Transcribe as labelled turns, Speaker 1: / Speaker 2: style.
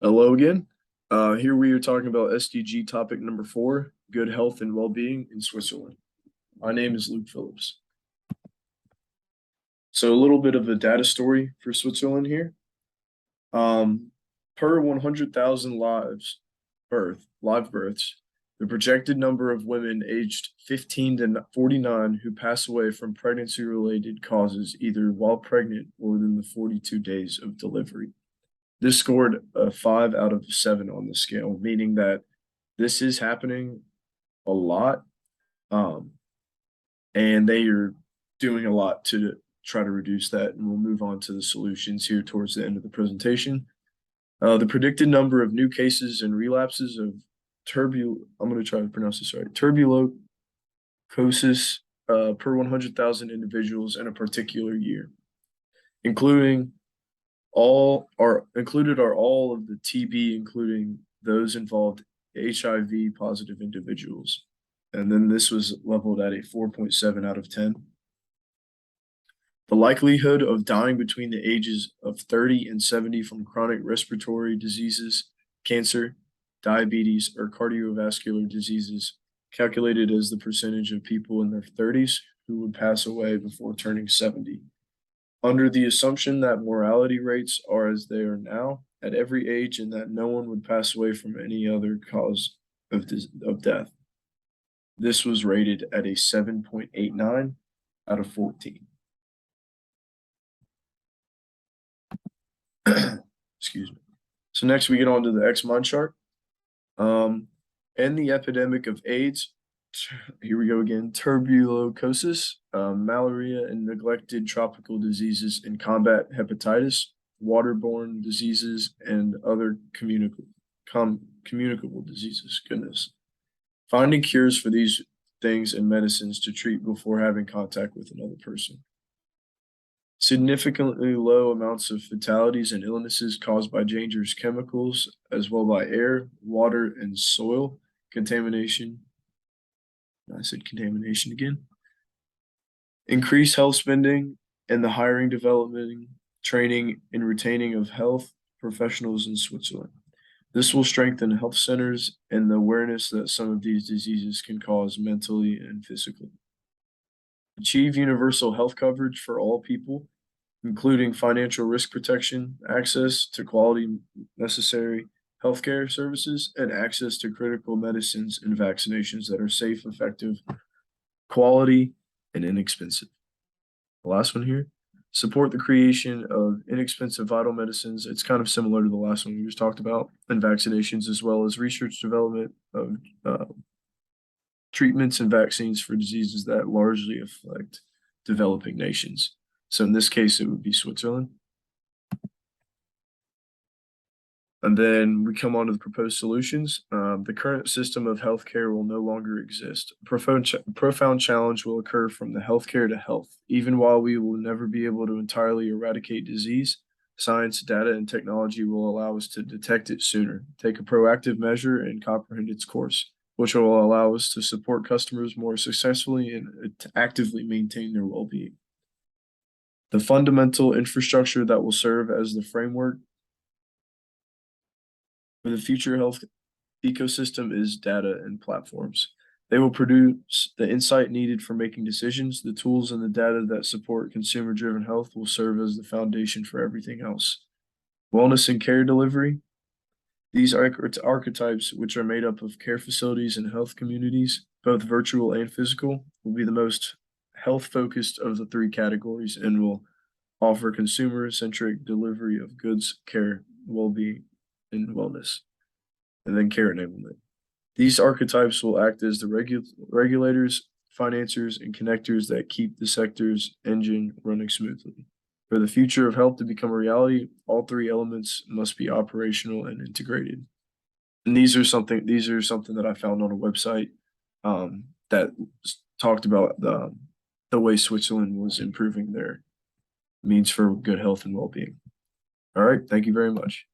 Speaker 1: Hello again. Here we are talking about SDG topic number 4, good health and well-being in Switzerland. My name is Luke Phillips. So a little bit of a data story for Switzerland here. Um, per 100,000 live births, the projected number of women aged 15 to 49 who pass away from pregnancy-related causes either while pregnant or within the 42 days of delivery. This scored a 5 out of 7 on the scale, meaning that this is happening a lot. Um, and they are doing a lot to try to reduce that. And we'll move on to the solutions here towards the end of the presentation. The predicted number of new cases and relapses of I'm going to try to pronounce this right, tuberculosis per 100,000 individuals in a particular year, including included are all of the TB, including those involved HIV positive individuals. And then this was leveled at a 4.7 out of 10. The likelihood of dying between the ages of 30 and 70 from chronic respiratory diseases, cancer, diabetes, or cardiovascular diseases, calculated as the percentage of people in their 30s who would pass away before turning 70. Under the assumption that mortality rates are as they are now at every age and that no one would pass away from any other cause of death. This was rated at a 7.89 out of 14. Excuse me. So next we get on to the X-Mon chart. And the epidemic of AIDS, here we go again, tuberculosis, malaria, and neglected tropical diseases and combat hepatitis, waterborne diseases, and other communicable diseases. Goodness. Finding cures for these things and medicines to treat before having contact with another person. Significantly low amounts of fatalities and illnesses caused by dangerous chemicals, as well by air, water, and soil contamination. I said contamination again. Increased health spending and the hiring, development, training, and retaining of health professionals in Switzerland. This will strengthen health centers and the awareness that some of these diseases can cause mentally and physically. Achieve universal health coverage for all people, including financial risk protection, access to quality necessary healthcare services, and access to critical medicines and vaccinations that are safe, effective, quality, and inexpensive. The last one here, support the creation of inexpensive vital medicines. It's kind of similar to the last one we just talked about, and vaccinations, as well as research development of treatments and vaccines for diseases that largely affect developing nations. So in this case, it would be Switzerland. And then we come on to the proposed solutions. The current system of healthcare will no longer exist. A profound challenge will occur from the healthcare to health. Even while we will never be able to entirely eradicate disease, science, data, and technology will allow us to detect it sooner, take a proactive measure, and comprehend its course, which will allow us to support customers more successfully and to actively maintain their well-being. The fundamental infrastructure that will serve as the framework for the future health ecosystem is data and platforms. They will produce the insight needed for making decisions. The tools and the data that support consumer-driven health will serve as the foundation for everything else. Wellness and care delivery. These archetypes, which are made up of care facilities and health communities, both virtual and physical, will be the most health-focused of the three categories and will offer consumer-centric delivery of goods, care, well-being, and wellness, and then care enablement. These archetypes will act as the regulators, financiers, and connectors that keep the sector's engine running smoothly. For the future of health to become a reality, all three elements must be operational and integrated. And these are something that I found on a website that talked about the way Switzerland was improving their means for good health and well-being. All right, thank you very much.